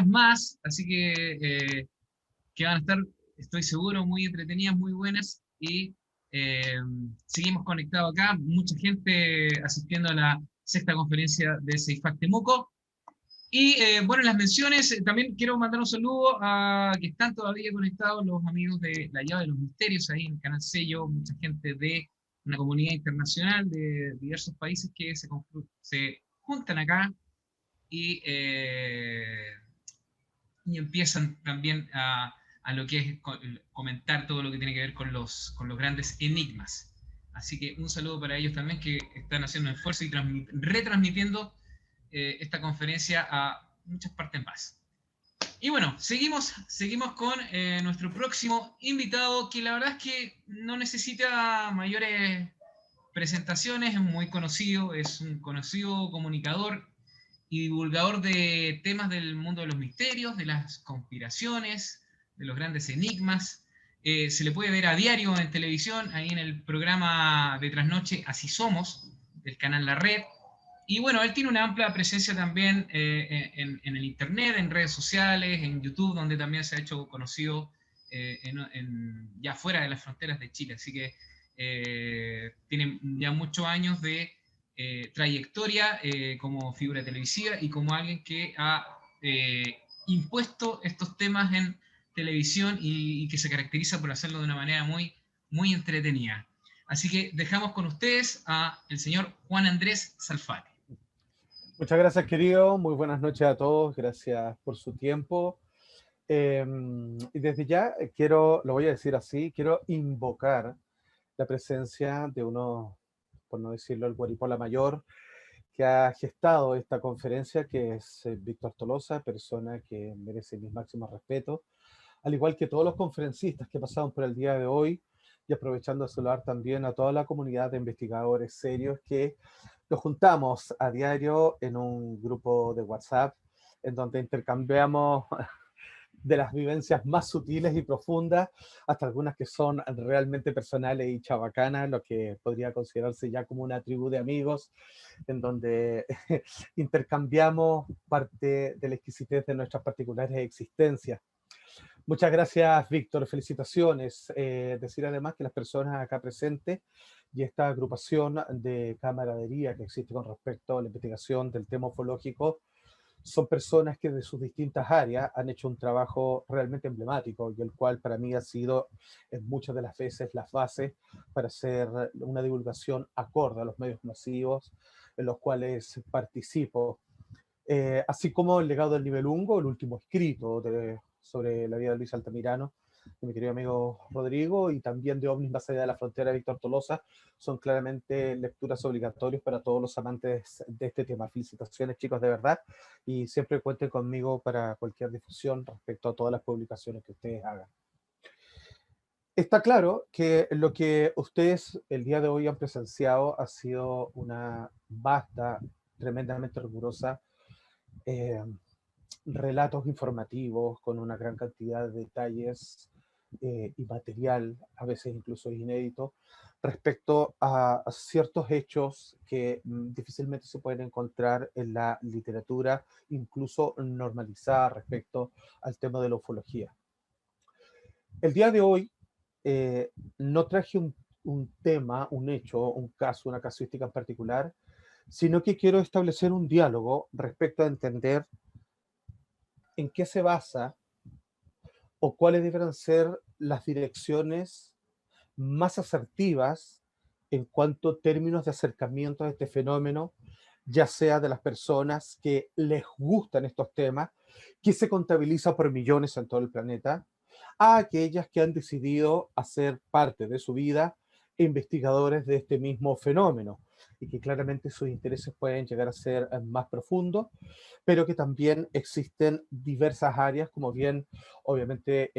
más, así que van a estar, estoy seguro, muy entretenidas, muy buenas, y seguimos conectados acá, mucha gente asistiendo a la sexta conferencia de CEIFAC Temuco. Y bueno, en las menciones también quiero mandar un saludo a que están todavía conectados los amigos de La Llave de los Misterios, ahí en el Canal Sello, mucha gente de una comunidad internacional de diversos países que se juntan acá y, y empiezan también a lo que es comentar todo lo que tiene que ver con los grandes enigmas. Así que un saludo para ellos también que están haciendo un esfuerzo y retransmitiendo esta conferencia a muchas partes más. Y bueno, seguimos con nuestro próximo invitado, que la verdad es que no necesita mayores presentaciones, es muy conocido, es un conocido comunicador y divulgador de temas del mundo de los misterios, de las conspiraciones, de los grandes enigmas. Se le puede ver a diario en televisión, ahí en el programa de trasnoche Así Somos, del canal La Red. Y bueno, él tiene una amplia presencia también en el Internet, en redes sociales, en YouTube, donde también se ha hecho conocido ya fuera de las fronteras de Chile. Así que tiene ya muchos años de trayectoria como figura televisiva y como alguien que ha impuesto estos temas en televisión y que se caracteriza por hacerlo de una manera muy entretenida. Así que dejamos con ustedes a el señor Juan Andrés Salfate. Muchas gracias, querido. Muy buenas noches a todos. Gracias por su tiempo. Y desde ya lo voy a decir así, quiero invocar la presencia de uno, por no decirlo, el guaripola mayor, que ha gestado esta conferencia, que es Víctor Tolosa, persona que merece mis máximos respetos, al igual que todos los conferencistas que pasaron por el día de hoy, y aprovechando de saludar también a toda la comunidad de investigadores serios que nos juntamos a diario en un grupo de WhatsApp en donde intercambiamos de las vivencias más sutiles y profundas hasta algunas que son realmente personales y chabacanas, lo que podría considerarse ya como una tribu de amigos, en donde intercambiamos parte de la exquisitez de nuestras particulares existencias. Muchas gracias, Víctor. Felicitaciones. Decir además que las personas acá presentes y esta agrupación de camaradería que existe con respecto a la investigación del tema ufológico son personas que de sus distintas áreas han hecho un trabajo realmente emblemático y el cual para mí ha sido en muchas de las veces las bases para hacer una divulgación acorde a los medios masivos en los cuales participo. Así como el legado del nivel Hungo, el último escrito sobre la vida de Luis Altamirano, de mi querido amigo Rodrigo, y también de OVNIs más allá de la frontera de Víctor Tolosa, son claramente lecturas obligatorias para todos los amantes de este tema. Felicitaciones, chicos, de verdad, y siempre cuenten conmigo para cualquier difusión respecto a todas las publicaciones que ustedes hagan. Está claro que lo que ustedes el día de hoy han presenciado ha sido una vasta, tremendamente rigurosa eh, relatos informativos con una gran cantidad de detalles y material, a veces incluso inédito, respecto a ciertos hechos que difícilmente se pueden encontrar en la literatura, incluso normalizada respecto al tema de la ufología. El día de hoy no traje un tema, un hecho, un caso, una casuística en particular, sino que quiero establecer un diálogo respecto a entender en qué se basa o cuáles deberán ser las direcciones más asertivas en cuanto a términos de acercamiento a este fenómeno, ya sea de las personas que les gustan estos temas, que se contabiliza por millones en todo el planeta, a aquellas que han decidido hacer parte de su vida investigadores de este mismo fenómeno y que claramente sus intereses pueden llegar a ser más profundos, pero que también existen diversas áreas, como bien obviamente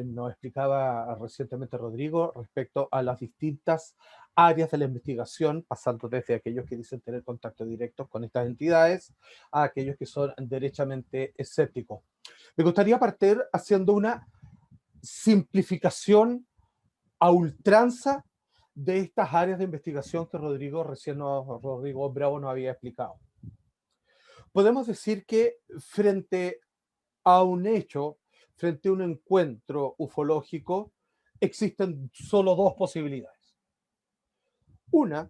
nos explicaba recientemente Rodrigo, respecto a las distintas áreas de la investigación, pasando desde aquellos que dicen tener contacto directo con estas entidades a aquellos que son derechamente escépticos. Me gustaría partir haciendo una simplificación a ultranza de estas áreas de investigación que Rodrigo Bravo nos había explicado. Podemos decir que frente a un hecho, frente a un encuentro ufológico, existen solo dos posibilidades. Una,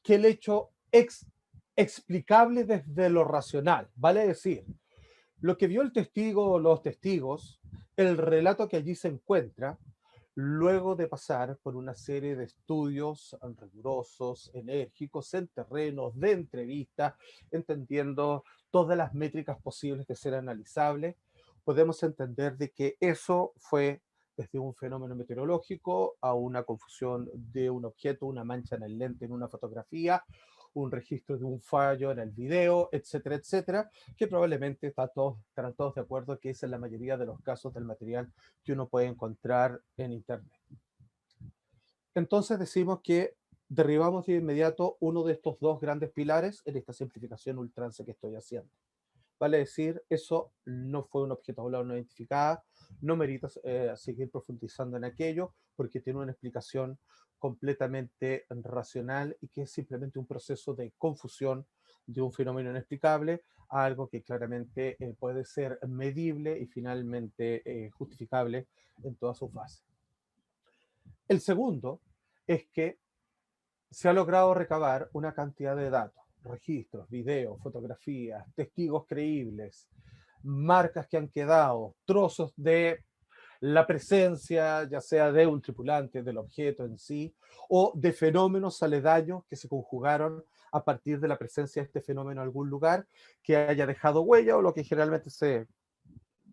que el hecho es explicable desde lo racional, vale decir, lo que vio el testigo o los testigos, el relato que allí se encuentra, luego de pasar por una serie de estudios rigurosos, enérgicos, en terrenos de entrevista, entendiendo todas las métricas posibles de ser analizables, podemos entender de que eso fue desde un fenómeno meteorológico a una confusión de un objeto, una mancha en el lente en una fotografía, un registro de un fallo en el video, etcétera, etcétera, que probablemente estarán todos de acuerdo que es en la mayoría de los casos del material que uno puede encontrar en Internet. Entonces decimos que derribamos de inmediato uno de estos dos grandes pilares en esta simplificación ultranza que estoy haciendo. Vale decir, eso no fue un objeto volador no identificado, no merita seguir profundizando en aquello porque tiene una explicación completamente racional y que es simplemente un proceso de confusión de un fenómeno inexplicable a algo que claramente puede ser medible y finalmente justificable en todas sus fases. El segundo es que se ha logrado recabar una cantidad de datos, registros, videos, fotografías, testigos creíbles, marcas que han quedado, trozos de la presencia, ya sea de un tripulante, del objeto en sí, o de fenómenos aledaños que se conjugaron a partir de la presencia de este fenómeno en algún lugar, que haya dejado huella o lo que generalmente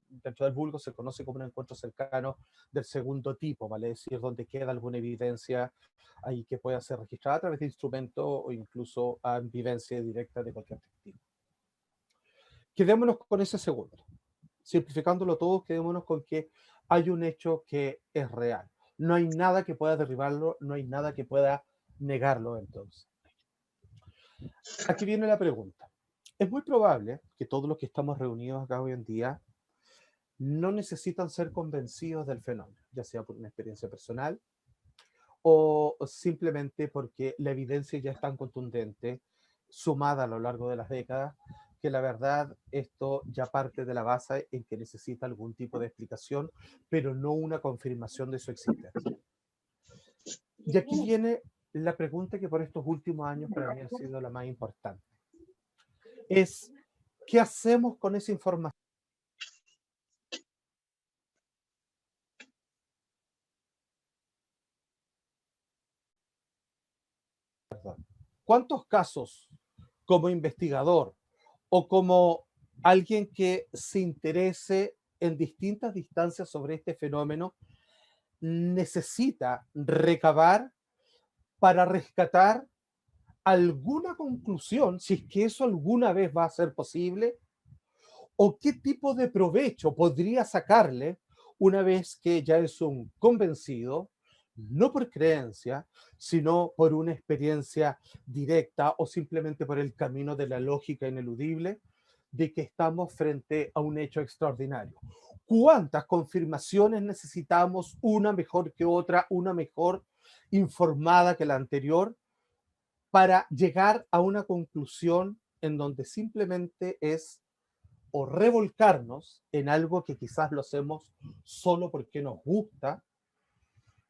dentro del vulgo se conoce como un encuentro cercano del segundo tipo, vale decir, donde queda alguna evidencia ahí que pueda ser registrada a través de instrumento o incluso a vivencia directa de cualquier testigo. Quedémonos con ese segundo. Simplificándolo todo, quedémonos con que hay un hecho que es real. No hay nada que pueda derribarlo, no hay nada que pueda negarlo entonces. Aquí viene la pregunta. Es muy probable que todos los que estamos reunidos acá hoy en día no necesitan ser convencidos del fenómeno, ya sea por una experiencia personal o simplemente porque la evidencia ya es tan contundente, sumada a lo largo de las décadas, que la verdad esto ya parte de la base en que necesita algún tipo de explicación, pero no una confirmación de su existencia. Y aquí viene la pregunta que por estos últimos años para mí ha sido la más importante. Es, ¿qué hacemos con esa información? ¿Cuántos casos como investigador o como alguien que se interese en distintas distancias sobre este fenómeno necesita recabar para rescatar alguna conclusión, si es que eso alguna vez va a ser posible, o qué tipo de provecho podría sacarle una vez que ya es un convencido, no por creencia, sino por una experiencia directa o simplemente por el camino de la lógica ineludible de que estamos frente a un hecho extraordinario. ¿Cuántas confirmaciones necesitamos, una mejor que otra, una mejor informada que la anterior, para llegar a una conclusión en donde simplemente es o revolcarnos en algo que quizás lo hacemos solo porque nos gusta,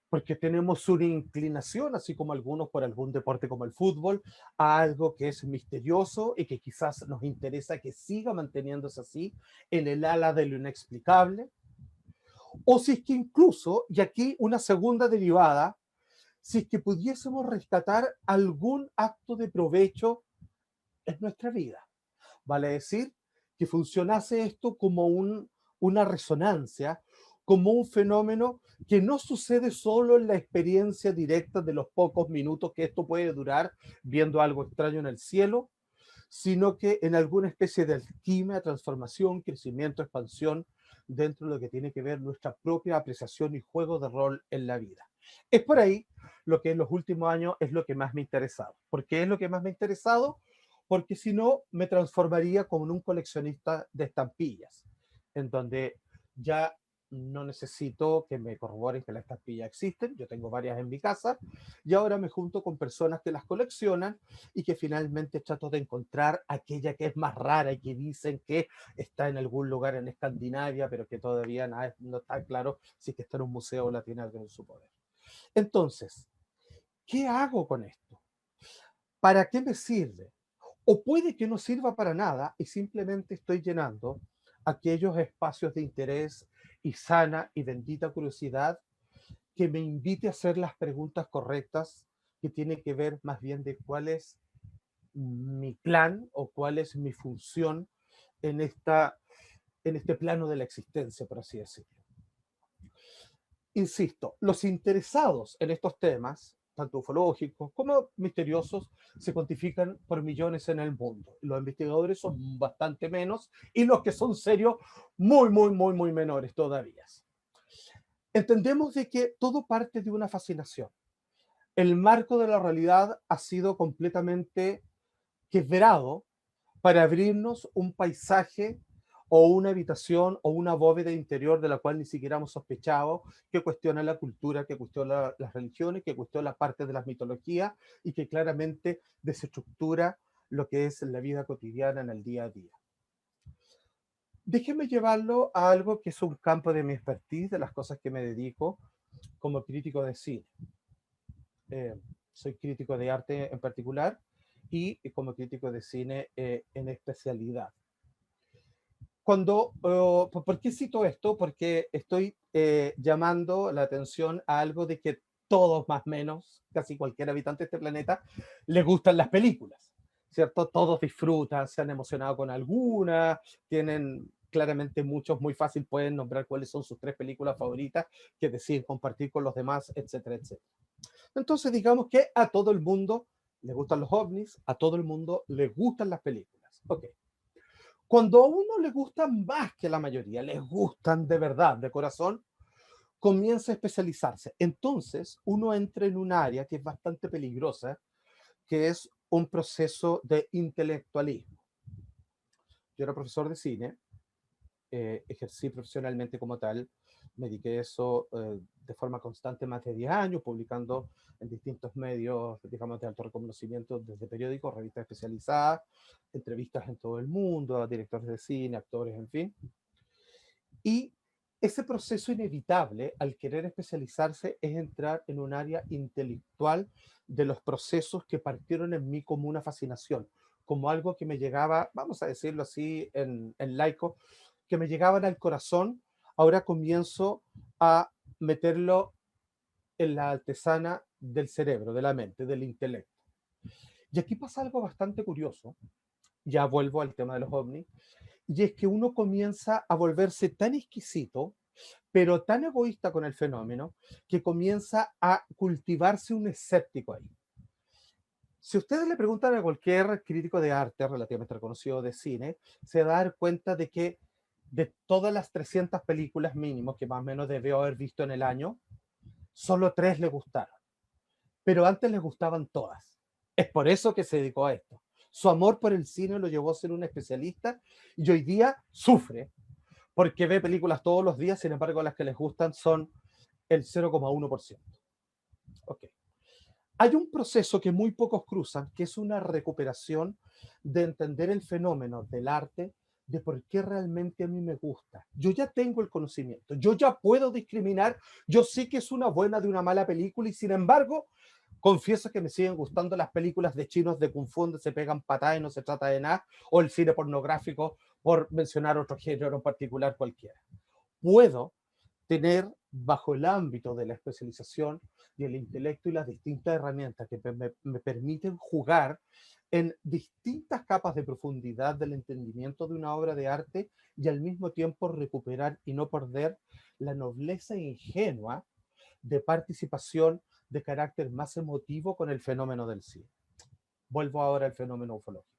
porque tenemos una inclinación, así como algunos por algún deporte como el fútbol, a algo que es misterioso y que quizás nos interesa que siga manteniéndose así en el ala de lo inexplicable? O si es que incluso, y aquí una segunda derivada, si es que pudiésemos rescatar algún acto de provecho en nuestra vida. Vale decir, que funcionase esto como una resonancia, como un fenómeno que no sucede solo en la experiencia directa de los pocos minutos que esto puede durar viendo algo extraño en el cielo, sino que en alguna especie de alquimia, transformación, crecimiento, expansión dentro de lo que tiene que ver nuestra propia apreciación y juego de rol en la vida. Es por ahí lo que en los últimos años es lo que más me ha interesado. ¿Por qué es lo que más me ha interesado? Porque si no, me transformaría como en un coleccionista de estampillas, en donde ya no necesito que me corroboren que las estampillas existen, yo tengo varias en mi casa, y ahora me junto con personas que las coleccionan y que finalmente trato de encontrar aquella que es más rara y que dicen que está en algún lugar en Escandinavia, pero que todavía no está claro si es que está en un museo o la tiene alguien en su poder. Entonces, ¿qué hago con esto? ¿Para qué me sirve? O puede que no sirva para nada y simplemente estoy llenando aquellos espacios de interés y sana y bendita curiosidad que me invite a hacer las preguntas correctas, que tiene que ver más bien de cuál es mi plan o cuál es mi función en, en este plano de la existencia, por así decirlo. Insisto, los interesados en estos temas, tanto ufológicos como misteriosos, se cuantifican por millones en el mundo. Los investigadores son bastante menos y los que son serios, muy menores todavía. Entendemos de que todo parte de una fascinación. El marco de la realidad ha sido completamente quebrado para abrirnos un paisaje o una habitación o una bóveda interior de la cual ni siquiera hemos sospechado, que cuestiona la cultura, que cuestiona las religiones, que cuestiona parte de las mitologías y que claramente desestructura lo que es la vida cotidiana en el día a día. Déjeme llevarlo a algo que es un campo de mi expertise, de las cosas que me dedico como crítico de cine. Eh, Soy crítico de arte en particular y como crítico de cine en especialidad. ¿Por qué cito esto? Porque estoy llamando la atención a algo de que todos más o menos, casi cualquier habitante de este planeta, les gustan las películas, ¿cierto? Todos disfrutan, se han emocionado con alguna, tienen claramente muchos, muy fácil pueden nombrar cuáles son sus 3 películas favoritas, que decir, compartir con los demás, etcétera, etcétera. Entonces digamos que a todo el mundo le gustan los ovnis, a todo el mundo le gustan las películas. Ok. Cuando a uno le gustan más que la mayoría, les gustan de verdad, de corazón, comienza a especializarse. Entonces, uno entra en un área que es bastante peligrosa, que es un proceso de intelectualismo. Yo era profesor de cine, ejercí profesionalmente como tal, me dediqué a eso de forma constante más de 10 años, publicando en distintos medios, digamos, de alto reconocimiento, desde periódicos, revistas especializadas, entrevistas en todo el mundo, a directores de cine, actores, en fin. Y ese proceso inevitable, al querer especializarse, es entrar en un área intelectual de los procesos que partieron en mí como una fascinación, como algo que me llegaba, vamos a decirlo así en laico, que me llegaban al corazón. Ahora comienzo a meterlo en la artesana del cerebro, de la mente, del intelecto. Y aquí pasa algo bastante curioso. Ya vuelvo al tema de los ovnis. Y es que uno comienza a volverse tan exquisito, pero tan egoísta con el fenómeno, que comienza a cultivarse un escéptico ahí. Si ustedes le preguntan a cualquier crítico de arte relativamente reconocido de cine, se va a dar cuenta de que de todas las 300 películas mínimo que más o menos debió haber visto en el año, solo 3 le gustaron. Pero antes les gustaban todas. Es por eso que se dedicó a esto. Su amor por el cine lo llevó a ser un especialista y hoy día sufre porque ve películas todos los días, sin embargo las que les gustan son el 0,1%. Ok. Hay un proceso que muy pocos cruzan, que es una recuperación de entender el fenómeno del arte, de por qué realmente a mí me gusta. Yo ya tengo el conocimiento, yo ya puedo discriminar, yo sé que es una buena de una mala película y sin embargo, confieso que me siguen gustando las películas de chinos de Kung Fu donde se pegan patadas y no se trata de nada, o el cine pornográfico, por mencionar otro género en particular cualquiera. Puedo tener bajo el ámbito de la especialización y el intelecto y las distintas herramientas que me permiten jugar en distintas capas de profundidad del entendimiento de una obra de arte y al mismo tiempo recuperar y no perder la nobleza ingenua de participación de carácter más emotivo con el fenómeno del cine. Vuelvo ahora al fenómeno ufológico.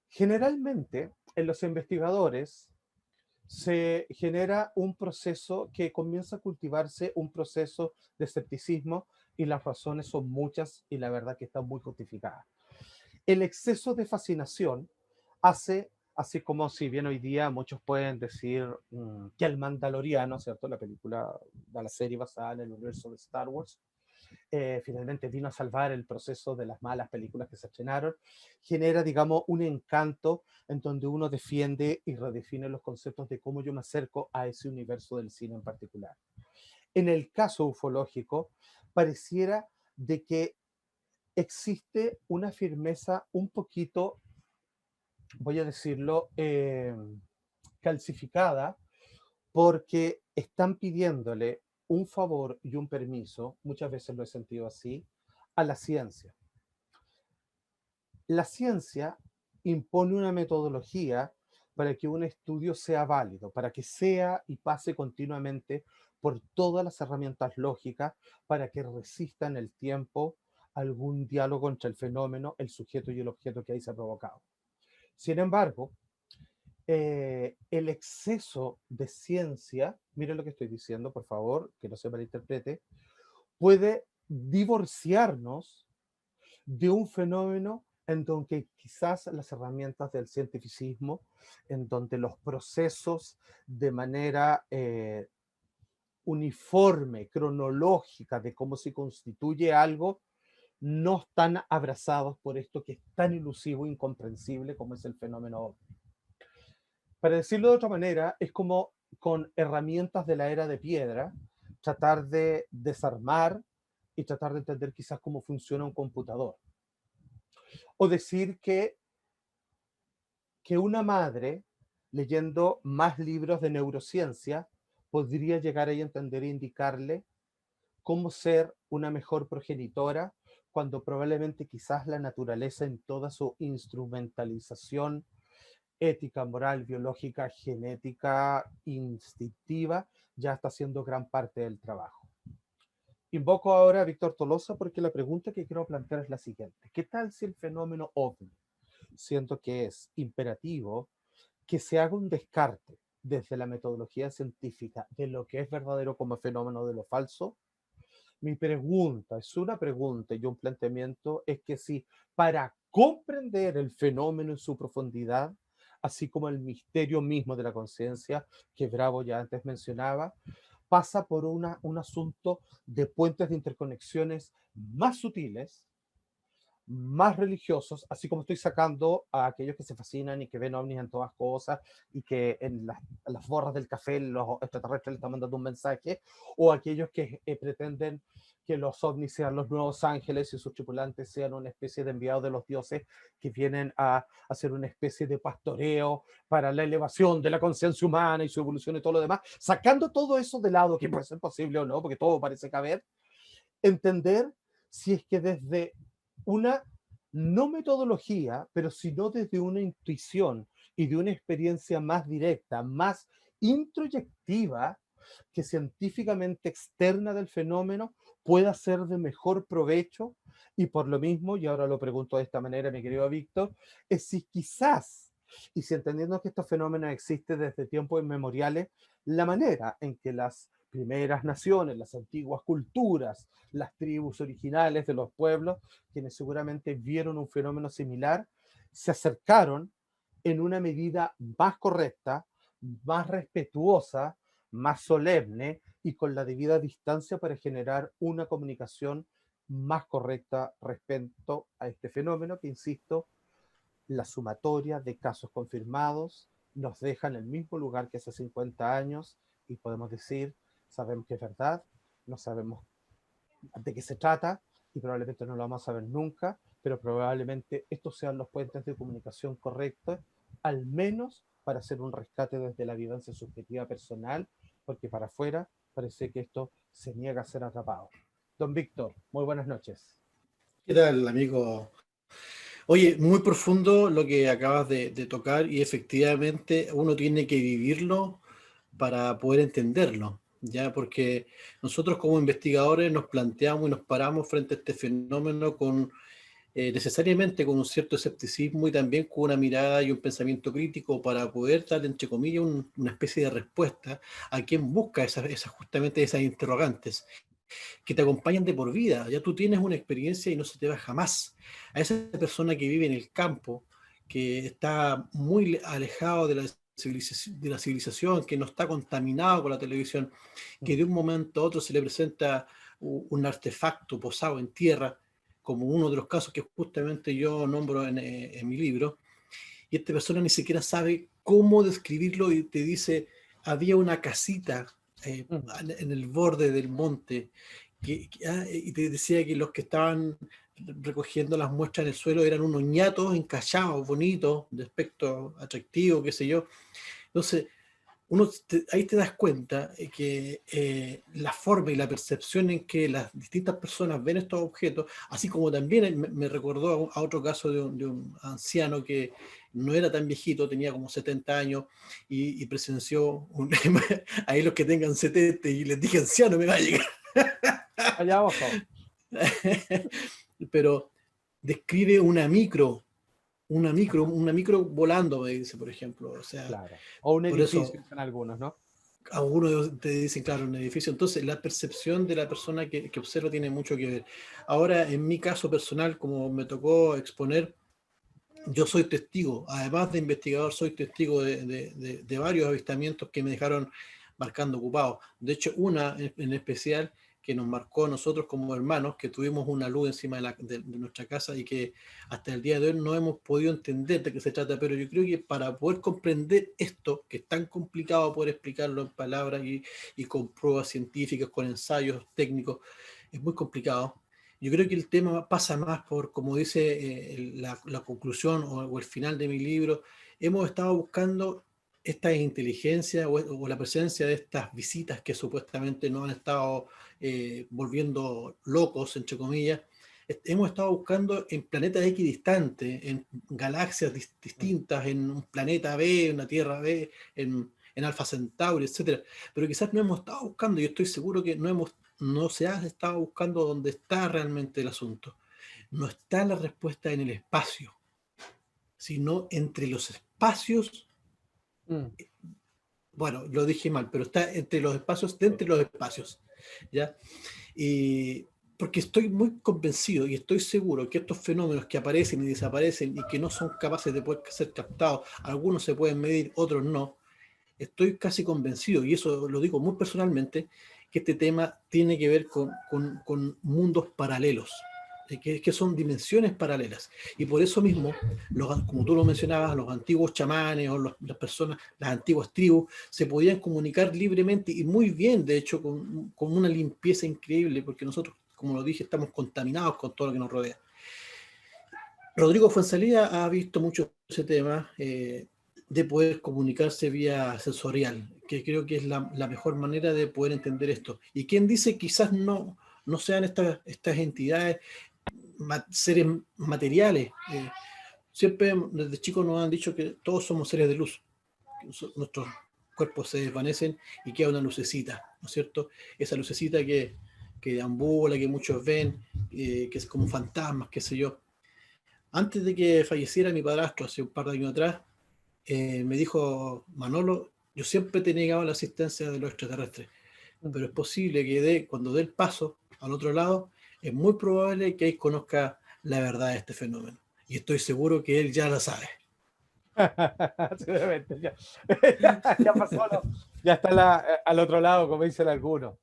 Generalmente, en los investigadores se genera un proceso que comienza a cultivarse, un proceso de escepticismo y las razones son muchas y la verdad que están muy justificadas. El exceso de fascinación hace Así como si bien hoy día muchos pueden decir que el Mandaloriano, ¿cierto? La película, la serie basada en el universo de Star Wars, finalmente vino a salvar el proceso de las malas películas que se estrenaron, genera, digamos, un encanto en donde uno defiende y redefine los conceptos de cómo yo me acerco a ese universo del cine en particular. En el caso ufológico, pareciera de que existe una firmeza un poquito, voy a decirlo, calcificada, porque están pidiéndole un favor y un permiso, muchas veces lo he sentido así, a la ciencia. La ciencia impone una metodología para que un estudio sea válido, para que sea y pase continuamente por todas las herramientas lógicas para que resista en el tiempo algún diálogo entre el fenómeno, el sujeto y el objeto que ahí se ha provocado. Sin embargo, el exceso de ciencia, miren lo que estoy diciendo, por favor, que no se malinterprete, puede divorciarnos de un fenómeno en donde quizás las herramientas del cientificismo, en donde los procesos de manera uniforme, cronológica, de cómo se constituye algo, no están abrazados por esto que es tan ilusivo e incomprensible como es el fenómeno ovni. Para decirlo de otra manera, es como con herramientas de la era de piedra, tratar de desarmar y tratar de entender quizás cómo funciona un computador. O decir que una madre, leyendo más libros de neurociencia, podría llegar a entender e indicarle cómo ser una mejor progenitora, cuando probablemente quizás la naturaleza en toda su instrumentalización ética, moral, biológica, genética, instintiva, ya está haciendo gran parte del trabajo. Invoco ahora a Víctor Tolosa porque la pregunta que quiero plantear es la siguiente. ¿Qué tal si el fenómeno OVNI, siento que es imperativo que se haga un descarte desde la metodología científica de lo que es verdadero como fenómeno de lo falso? Mi pregunta, es una pregunta y un planteamiento, es que si para comprender el fenómeno en su profundidad, así como el misterio mismo de la conciencia, que Bravo ya antes mencionaba, pasa por un asunto de puentes de interconexiones más sutiles, más religiosos, así como estoy sacando a aquellos que se fascinan y que ven ovnis en todas cosas y que en las borras del café los extraterrestres le están mandando un mensaje, o aquellos que pretenden que los ovnis sean los nuevos ángeles y sus tripulantes sean una especie de enviados de los dioses que vienen a hacer una especie de pastoreo para la elevación de la conciencia humana y su evolución y todo lo demás, sacando todo eso de lado, que puede ser posible o no, porque todo parece caber, entender si es que desde una no metodología, pero sino desde una intuición y de una experiencia más directa, más introyectiva, que científicamente externa del fenómeno, pueda ser de mejor provecho. Y por lo mismo, y ahora lo pregunto de esta manera, mi querido Víctor, es si quizás, y si entendiendo que estos fenómenos existen desde tiempos inmemoriales, la manera en que las primeras naciones, las antiguas culturas, las tribus originales de los pueblos, quienes seguramente vieron un fenómeno similar, se acercaron en una medida más correcta, más respetuosa, más solemne y con la debida distancia para generar una comunicación más correcta respecto a este fenómeno que, insisto, la sumatoria de casos confirmados nos deja en el mismo lugar que hace 50 años y podemos decir, sabemos que es verdad, no sabemos de qué se trata y probablemente no lo vamos a saber nunca, pero probablemente estos sean los puentes de comunicación correctos, al menos para hacer un rescate desde la vivencia subjetiva personal, porque para afuera parece que esto se niega a ser atrapado. Don Víctor, muy buenas noches. ¿Qué tal, amigo? Oye, muy profundo lo que acabas de tocar y efectivamente uno tiene que vivirlo para poder entenderlo, ¿ya? Porque nosotros como investigadores nos planteamos y nos paramos frente a este fenómeno con necesariamente con un cierto escepticismo y también con una mirada y un pensamiento crítico para poder dar, entre comillas, una especie de respuesta a quien busca justamente esas interrogantes que te acompañan de por vida. Ya tú tienes una experiencia y no se te va jamás. A esa persona que vive en el campo, que está muy alejado de la civilización, que no está contaminado con la televisión, que de un momento a otro se le presenta un artefacto posado en tierra, como uno de los casos que justamente yo nombro en mi libro, y esta persona ni siquiera sabe cómo describirlo y te dice, había una casita Ujú. en el borde del monte, y te decía que los que estaban recogiendo las muestras en el suelo eran unos ñatos encallados, bonitos, de aspecto atractivo, qué sé yo. Entonces, ahí te das cuenta que la forma y la percepción en que las distintas personas ven estos objetos, así como también me recordó a otro caso de un anciano que no era tan viejito, tenía como 70 años y presenció, ahí los que tengan 70 y les dije anciano me va a llegar, Allá abajo, pero describe una micro volando, me dice, por ejemplo, o sea, claro. O un por eso edificio, dicen algunos, ¿no? algunos te dicen, claro, un edificio. Entonces, la percepción de la persona que observa tiene mucho que ver. Ahora, en mi caso personal, como me tocó exponer, yo soy testigo, además de investigador, soy testigo de varios avistamientos que me dejaron marcando ocupado. De hecho, una en especial que nos marcó a nosotros como hermanos, que tuvimos una luz encima de nuestra casa y que hasta el día de hoy no hemos podido entender de qué se trata, pero yo creo que para poder comprender esto, que es tan complicado poder explicarlo en palabras y con pruebas científicas, con ensayos técnicos, es muy complicado. Yo creo que el tema pasa más por, como dice la conclusión o el final de mi libro, hemos estado buscando esta inteligencia o la presencia de estas visitas que supuestamente nos han estado volviendo locos, entre comillas. Hemos estado buscando en planetas equidistantes, en galaxias Mm. distintas, en un planeta B, una Tierra B, en Alfa Centauri, etcétera. Pero quizás no hemos estado buscando, y estoy seguro que no se ha estado buscando dónde está realmente el asunto. No está la respuesta en el espacio, sino entre los espacios. Mm. Bueno, lo dije mal, pero está entre los espacios, de entre los espacios, ¿ya? Y porque estoy muy convencido y estoy seguro que estos fenómenos que aparecen y desaparecen y que no son capaces de poder ser captados, algunos se pueden medir, otros no, estoy casi convencido, y eso lo digo muy personalmente, que este tema tiene que ver con mundos paralelos, que son dimensiones paralelas. Y por eso mismo, como tú lo mencionabas, los antiguos chamanes o las personas, las antiguas tribus, se podían comunicar libremente y muy bien, de hecho, con una limpieza increíble, porque nosotros, como lo dije, estamos contaminados con todo lo que nos rodea. Rodrigo Fuenzalía ha visto mucho ese tema de poder comunicarse vía sensorial, que creo que es la mejor manera de poder entender esto. Y quien dice quizás no sean estas entidades seres materiales. Siempre desde chicos nos han dicho que todos somos seres de luz. Nuestros cuerpos se desvanecen y queda una lucecita, ¿no es cierto? Esa lucecita que deambula, que muchos ven, que es como fantasmas, qué sé yo. Antes de que falleciera mi padrastro, hace un par de años atrás, me dijo, Manolo, yo siempre te he negado la existencia de los extraterrestres, Mm. pero es posible que cuando dé el paso al otro lado, es muy probable que él conozca la verdad de este fenómeno. Y estoy seguro que él ya la sabe. Seguramente, ya, ya pasó, ya está al otro lado, como dicen algunos.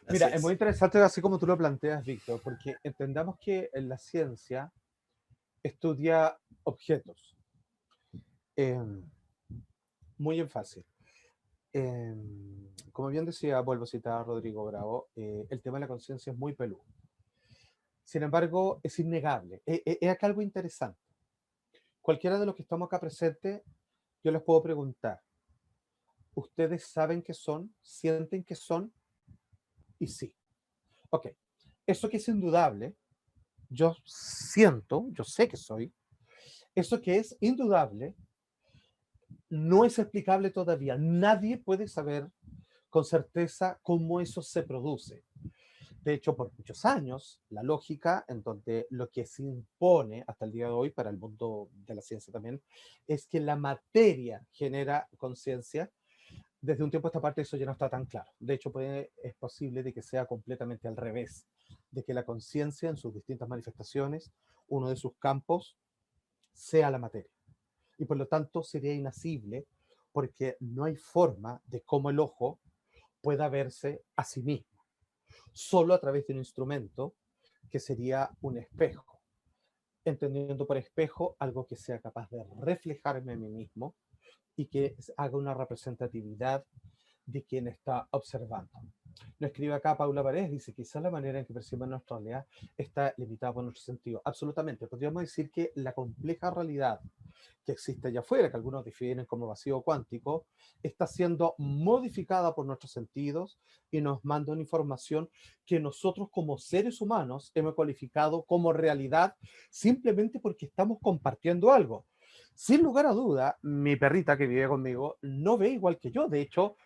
Así Mira, es muy es. interesante así como tú lo planteas, Víctor, porque entendamos que en la ciencia estudia objetos. Eh, muy en fácil. Como bien decía, vuelvo a citar a Rodrigo Bravo, el tema de la conciencia es muy peludo. Sin embargo, es innegable. Es acá algo interesante. Cualquiera de los que estamos acá presentes, yo les puedo preguntar, ¿ustedes saben qué son? ¿Sienten que son? Y sí. Ok. Eso que es indudable, yo siento, yo sé que soy, eso que es indudable, no es explicable todavía. Nadie puede saber con certeza cómo eso se produce. De hecho, por muchos años, la lógica en donde lo que se impone hasta el día de hoy para el mundo de la ciencia también es que la materia genera conciencia. Desde un tiempo a esta parte eso ya no está tan claro. De hecho, es posible de que sea completamente al revés, de que la conciencia en sus distintas manifestaciones, uno de sus campos sea la materia. y por lo tanto sería inasible porque no hay forma de cómo el ojo pueda verse a sí mismo, solo a través de un instrumento que sería un espejo, entendiendo por espejo algo que sea capaz de reflejarme a mí mismo y que haga una representatividad de quien está observando. Lo escribe acá Paula Paredes, dice, quizás la manera en que percibimos nuestra realidad está limitada por nuestro sentido. Absolutamente, podríamos decir que la compleja realidad que existe allá afuera, que algunos definen como vacío cuántico, está siendo modificada por nuestros sentidos y nos manda una información que nosotros como seres humanos hemos cualificado como realidad simplemente porque estamos compartiendo algo. Sin lugar a duda, mi perrita que vive conmigo no ve igual que yo. De hecho,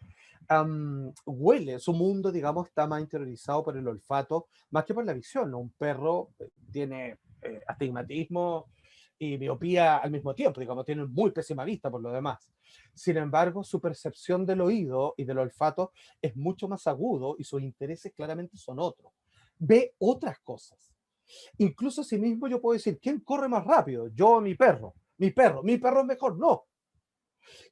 huele, su mundo, digamos, está más interiorizado por el olfato más que por la visión, ¿no? Un perro tiene astigmatismo y miopía al mismo tiempo, digamos, tiene muy pésima vista por lo demás. Sin embargo, su percepción del oído y del olfato es mucho más agudo y sus intereses claramente son otros. Ve otras cosas. Incluso a sí mismo yo puedo decir, ¿quién corre más rápido? Yo o mi perro. Mi perro es mejor. No,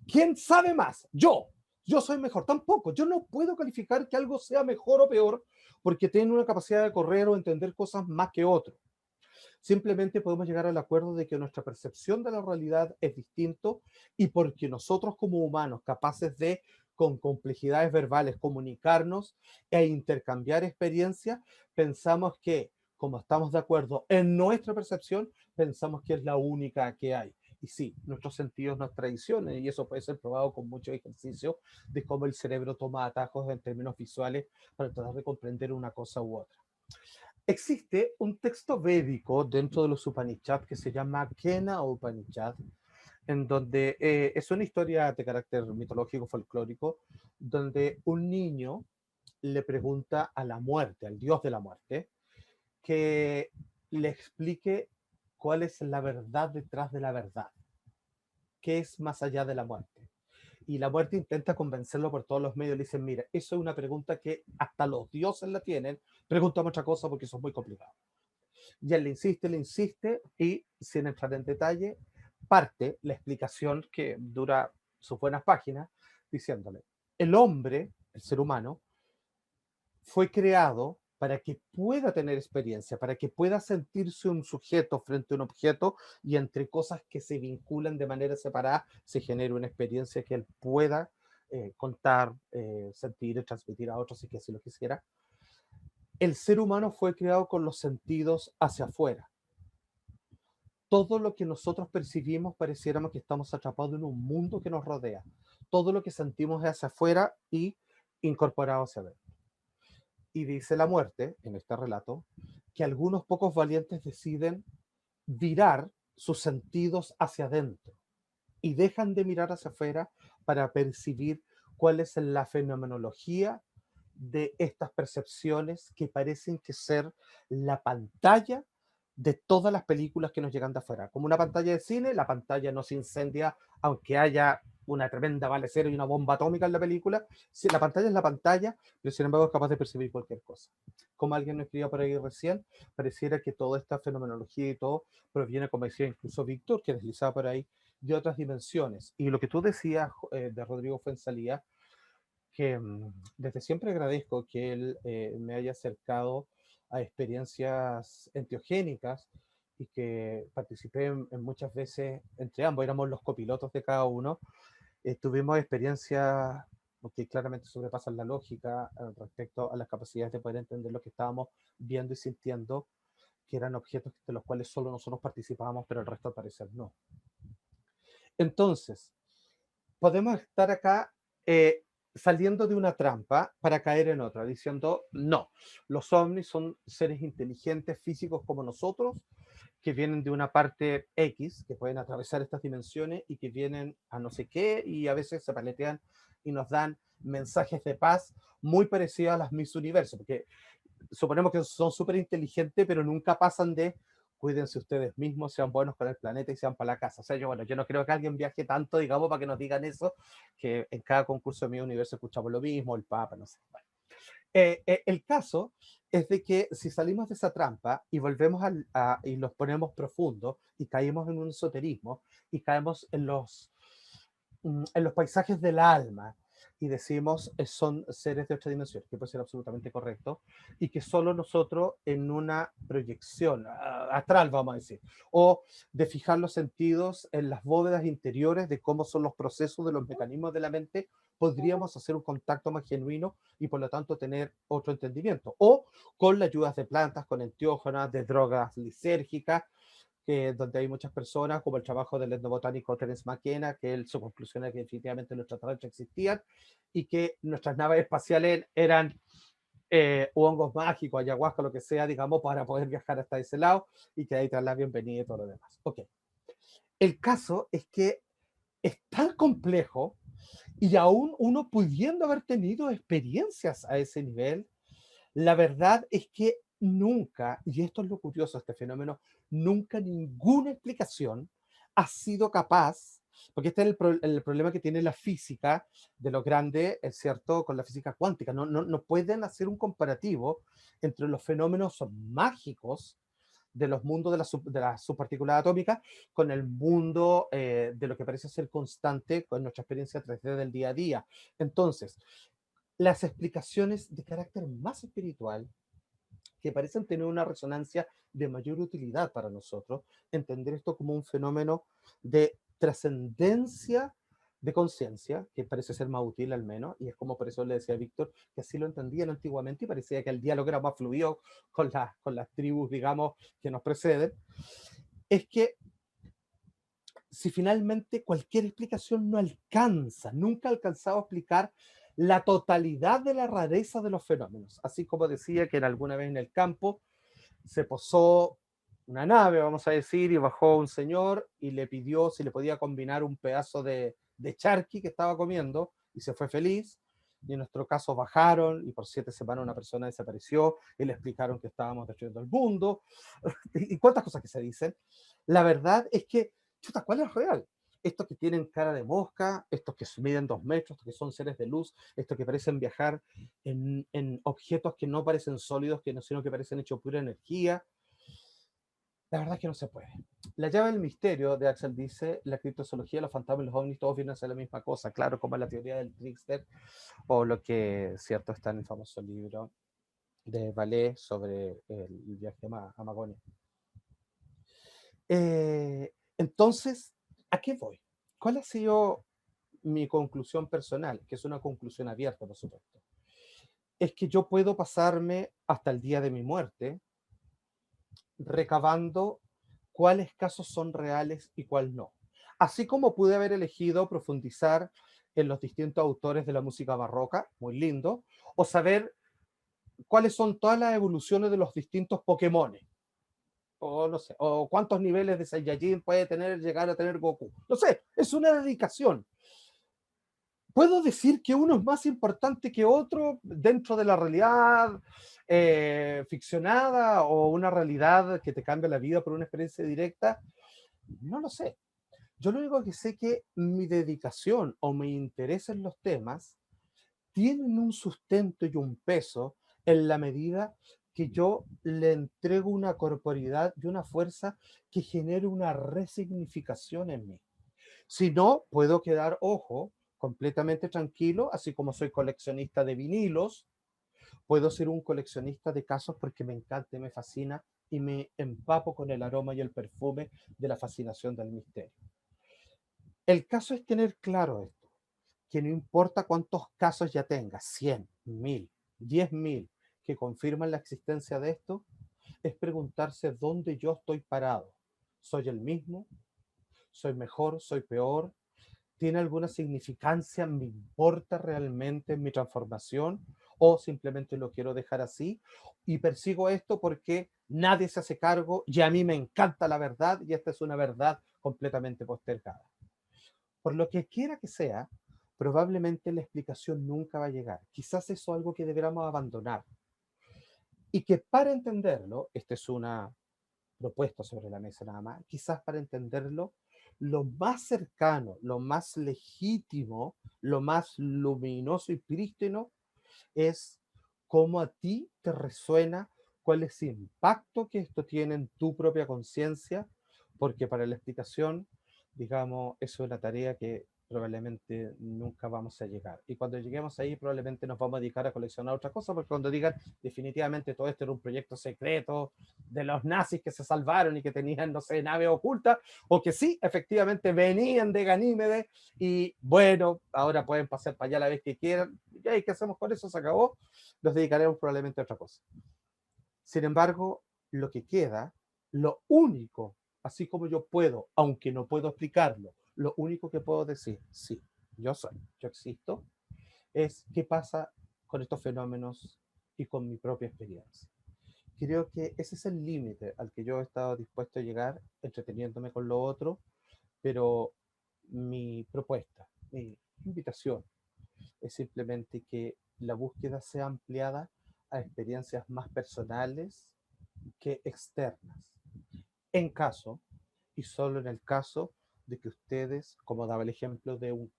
¿quién sabe más? Yo. Yo soy mejor. Tampoco. Yo no puedo calificar que algo sea mejor o peor porque tiene una capacidad de correr o entender cosas más que otro. Simplemente podemos llegar al acuerdo de que nuestra percepción de la realidad es distinto y porque nosotros como humanos capaces de, con complejidades verbales, comunicarnos e intercambiar experiencias, pensamos que, como estamos de acuerdo en nuestra percepción, pensamos que es la única que hay. Y sí, nuestros sentidos nos traicionan y eso puede ser probado con mucho ejercicio de cómo el cerebro toma atajos en términos visuales para tratar de comprender una cosa u otra. Existe un texto védico dentro de los Upanishads que se llama Kena Upanishad, en donde es una historia de carácter mitológico, folclórico, donde un niño le pregunta a la muerte, al dios de la muerte, que le explique cuál es la verdad detrás de la verdad, qué es más allá de la muerte. Y la muerte intenta convencerlo por todos los medios. Le dicen, mira, eso es una pregunta que hasta los dioses la tienen, pregúntame otra cosa porque eso es muy complicado. Y él le insiste, y sin entrar en detalle, parte la explicación que dura sus buenas páginas, diciéndole, el hombre, el ser humano, fue creado para que pueda tener experiencia, para que pueda sentirse un sujeto frente a un objeto y entre cosas que se vinculan de manera separada se genere una experiencia que él pueda contar, sentir y transmitir a otros si que así lo quisiera. El ser humano fue creado con los sentidos hacia afuera. Todo lo que nosotros percibimos pareciéramos que estamos atrapados en un mundo que nos rodea. Todo lo que sentimos es hacia afuera y incorporado hacia adentro. Y dice la muerte, en este relato, que algunos pocos valientes deciden virar sus sentidos hacia adentro y dejan de mirar hacia afuera para percibir cuál es la fenomenología de estas percepciones que parecen que ser la pantalla de todas las películas que nos llegan de afuera. Como una pantalla de cine, la pantalla no se incendia aunque haya una tremenda balacera y una bomba atómica en la película. La pantalla es la pantalla, pero sin embargo es capaz de percibir cualquier cosa. Como alguien nos escribió por ahí recién, pareciera que toda esta fenomenología y todo proviene, como decía incluso Víctor, que deslizaba por ahí, de otras dimensiones. Y lo que tú decías de Rodrigo Fuenzalía, que desde siempre agradezco que él me haya acercado a experiencias enteogénicas y que participé en muchas veces entre ambos, éramos los copilotos de cada uno. Tuvimos experiencias que claramente sobrepasan la lógica respecto a las capacidades de poder entender lo que estábamos viendo y sintiendo, que eran objetos de los cuales solo nosotros participábamos, pero el resto al parecer no. Entonces, podemos estar acá saliendo de una trampa para caer en otra, diciendo, no, los ovnis son seres inteligentes, físicos como nosotros, que vienen de una parte X, que pueden atravesar estas dimensiones y que vienen a no sé qué, y a veces se paletean y nos dan mensajes de paz muy parecidos a las Miss Universo, porque suponemos que son súper inteligentes, pero nunca pasan de cuídense ustedes mismos, sean buenos con el planeta y sean para la casa. O sea, yo no creo que alguien viaje tanto, digamos, para que nos digan eso, que en cada concurso de mi universo escuchamos lo mismo, el Papa, no sé. Bueno. El caso es de que si salimos de esa trampa y volvemos y los ponemos profundos y caímos en un esoterismo, y caemos en los paisajes del alma y decimos son seres de otra dimensión, que puede ser absolutamente correcto, y que solo nosotros en una proyección astral, vamos a decir, o de fijar los sentidos en las bóvedas interiores de cómo son los procesos de los mecanismos de la mente, podríamos hacer un contacto más genuino y por lo tanto tener otro entendimiento. O con la ayuda de plantas, con enteógenas, de drogas lisérgicas, donde hay muchas personas, como el trabajo del etnobotánico Terence McKenna, que él, su conclusión es que definitivamente los extraterrestres existían y que nuestras naves espaciales eran hongos mágicos, ayahuasca, lo que sea, digamos, para poder viajar hasta ese lado y que ahí te dan la bienvenida y todo lo demás. Ok. El caso es que es tan complejo y aún uno pudiendo haber tenido experiencias a ese nivel, la verdad es que nunca, y esto es lo curioso de este fenómeno, nunca ninguna explicación ha sido capaz, porque este es el problema que tiene la física de lo grande, es cierto, con la física cuántica. No pueden hacer un comparativo entre los fenómenos mágicos de los mundos de las subpartículas atómicas con el mundo de lo que parece ser constante con nuestra experiencia 3D del día a día. Entonces, las explicaciones de carácter más espiritual, que parecen tener una resonancia de mayor utilidad para nosotros, entender esto como un fenómeno de trascendencia de conciencia, que parece ser más útil al menos, y es como por eso le decía a Víctor, que así lo entendían antiguamente y parecía que el diálogo era más fluido con las tribus, digamos, que nos preceden, es que si finalmente cualquier explicación no alcanza, nunca ha alcanzado a explicar la totalidad de la rareza de los fenómenos. Así como decía que en alguna vez en el campo se posó una nave, vamos a decir, y bajó un señor y le pidió si le podía combinar un pedazo de charqui que estaba comiendo y se fue feliz. Y en nuestro caso bajaron y por 7 semanas una persona desapareció y le explicaron que estábamos destruyendo el mundo. Y cuántas cosas que se dicen. La verdad es que, chuta, ¿cuál es real? Estos que tienen cara de mosca, estos que miden 2 metros, estos que son seres de luz, estos que parecen viajar en objetos que no parecen sólidos, sino que parecen hechos pura energía. La verdad es que no se puede. La llave del misterio de Axel dice, la criptozoología, los fantasmas y los ovnis, todos vienen a ser la misma cosa, claro, como la teoría del trickster, o lo que, cierto, está en el famoso libro de Vallée sobre el viaje a Magonia. Entonces, ¿a qué voy? ¿Cuál ha sido mi conclusión personal? Que es una conclusión abierta, por supuesto. Es que yo puedo pasarme hasta el día de mi muerte recabando cuáles casos son reales y cuál no. Así como pude haber elegido profundizar en los distintos autores de la música barroca, muy lindo, o saber cuáles son todas las evoluciones de los distintos Pokémones, o no sé, o cuántos niveles de Saiyajin puede llegar a tener Goku. No sé, es una dedicación. ¿Puedo decir que uno es más importante que otro dentro de la realidad ficcionada o una realidad que te cambia la vida por una experiencia directa? No lo sé. Yo lo único que sé es que mi dedicación o mi interés en los temas tienen un sustento y un peso en la medida que yo le entrego una corporidad y una fuerza que genere una resignificación en mí. Si no, puedo quedar, ojo, completamente tranquilo, así como soy coleccionista de vinilos, puedo ser un coleccionista de casos porque me encanta, me fascina y me empapo con el aroma y el perfume de la fascinación del misterio. El caso es tener claro esto, que no importa cuántos casos ya tengas, 100, 1000, 10.000, que confirman la existencia de esto, es preguntarse dónde yo estoy parado. ¿Soy el mismo? ¿Soy mejor? ¿Soy peor? ¿Tiene alguna significancia? ¿Me importa realmente mi transformación? ¿O simplemente lo quiero dejar así? Y persigo esto porque nadie se hace cargo y a mí me encanta la verdad y esta es una verdad completamente postergada. Por lo que quiera que sea, probablemente la explicación nunca va a llegar. Quizás eso es algo que deberíamos abandonar. Y que para entenderlo, esta es una propuesta sobre la mesa nada más, quizás para entenderlo, lo más cercano, lo más legítimo, lo más luminoso y prístino es cómo a ti te resuena, cuál es el impacto que esto tiene en tu propia conciencia, porque para la explicación digamos, eso es una tarea que probablemente nunca vamos a llegar. Y cuando lleguemos ahí, probablemente nos vamos a dedicar a coleccionar otra cosa, porque cuando digan definitivamente todo esto era un proyecto secreto de los nazis que se salvaron y que tenían, no sé, naves ocultas, o que sí, efectivamente venían de Ganímedes y bueno, ahora pueden pasar para allá la vez que quieran, ¿y qué hacemos con eso? Se acabó, nos dedicaremos probablemente a otra cosa. Sin embargo, lo que queda, lo único, así como yo puedo, aunque no puedo explicarlo, lo único que puedo decir, sí, yo soy, yo existo, es qué pasa con estos fenómenos y con mi propia experiencia. Creo que ese es el límite al que yo he estado dispuesto a llegar, entreteniéndome con lo otro, pero mi propuesta, mi invitación, es simplemente que la búsqueda sea ampliada a experiencias más personales que externas. En caso, y solo en el caso, de que ustedes, como daba el ejemplo de un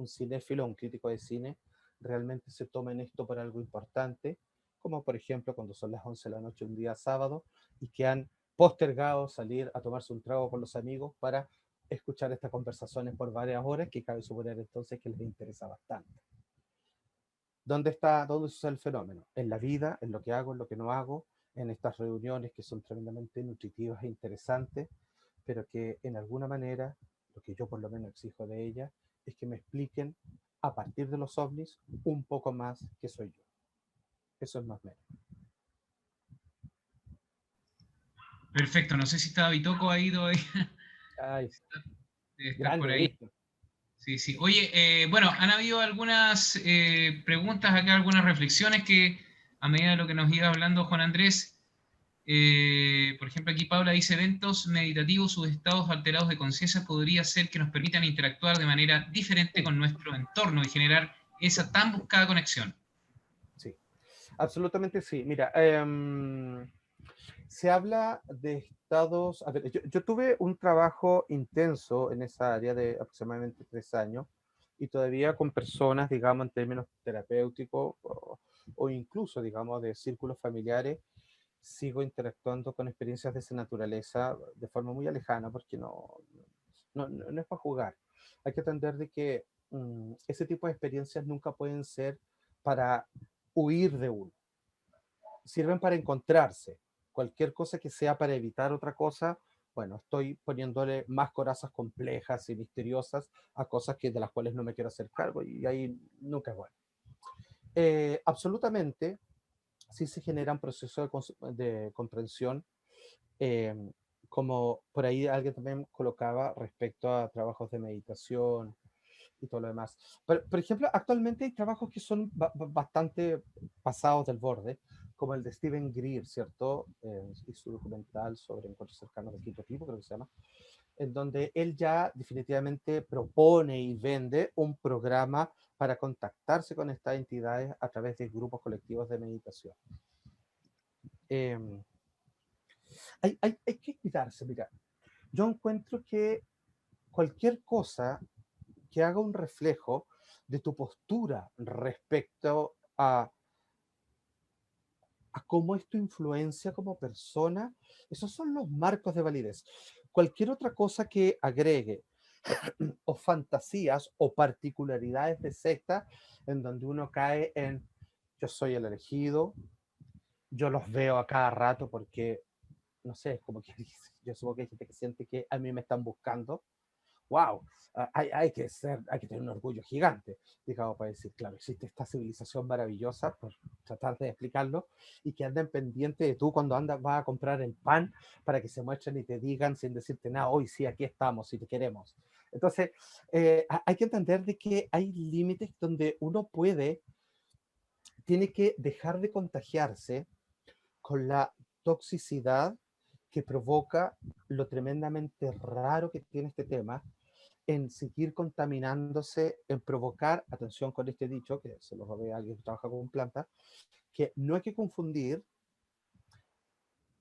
cinéfilo, un crítico de cine, realmente se tomen esto por algo importante, como por ejemplo cuando son las 11 de la noche un día sábado y que han postergado salir a tomarse un trago con los amigos para escuchar estas conversaciones por varias horas, que cabe suponer entonces que les interesa bastante. ¿Dónde sucede el fenómeno? En la vida, en lo que hago, en lo que no hago, en estas reuniones que son tremendamente nutritivas e interesantes, pero que en alguna manera, lo que yo por lo menos exijo de ellas, es que me expliquen a partir de los ovnis un poco más que soy yo. Eso es más o menos. Perfecto, no sé si está Bitoco ahí todavía. Ay, Debe estar por grande, ahí. Víctor. Sí, sí. Oye, bueno, han habido algunas preguntas acá, algunas reflexiones que a medida de lo que nos iba hablando Juan Andrés, por ejemplo, aquí Paula dice, eventos meditativos o estados alterados de conciencia podría ser que nos permitan interactuar de manera diferente Sí, con nuestro entorno y generar esa tan buscada conexión. sí, absolutamente sí. Mira, se habla de estados. A ver, yo tuve un trabajo intenso en esa área de aproximadamente 3 años y todavía con personas, digamos, en términos terapéuticos o incluso, digamos, de círculos familiares, sigo interactuando con experiencias de esa naturaleza de forma muy alejana porque no es para jugar. Hay que entender de que ese tipo de experiencias nunca pueden ser para huir de uno, sirven para encontrarse. Cualquier cosa que sea para evitar otra cosa, bueno, estoy poniéndole más corazas complejas y misteriosas a cosas de las cuales no me quiero hacer cargo y ahí nunca es bueno. Absolutamente, sí se generan procesos de comprensión, eh, como por ahí alguien también colocaba respecto a trabajos de meditación y todo lo demás. Pero, por ejemplo, actualmente hay trabajos que son bastante pasados del borde, como el de Steven Greer, ¿cierto? Y su documental sobre encuentros cercanos de quinto tipo, creo que se llama, en donde él ya definitivamente propone y vende un programa para contactarse con estas entidades a través de grupos colectivos de meditación. Eh, hay que cuidarse, mira, yo encuentro que cualquier cosa que haga un reflejo de tu postura respecto a cómo es tu influencia como persona, esos son los marcos de validez. Cualquier otra cosa que agregue o fantasías o particularidades de secta en donde uno cae en yo soy el elegido, yo los veo a cada rato porque, no sé, es como que yo supongo que hay gente que siente que a mí me están buscando. Wow, hay que tener un orgullo gigante, digamos, para decir, claro, existe esta civilización maravillosa, por tratar de explicarlo, y que anden pendiente de tú cuando andas, vas a comprar el pan para que se muestren y te digan sin decirte nada, hoy sí, aquí estamos, si te queremos. Entonces, hay que entender de que hay límites donde uno tiene que dejar de contagiarse con la toxicidad que provoca lo tremendamente raro que tiene este tema, en seguir contaminándose, en provocar, atención con este dicho, que se lo robé a alguien que trabaja con plantas, que no hay que confundir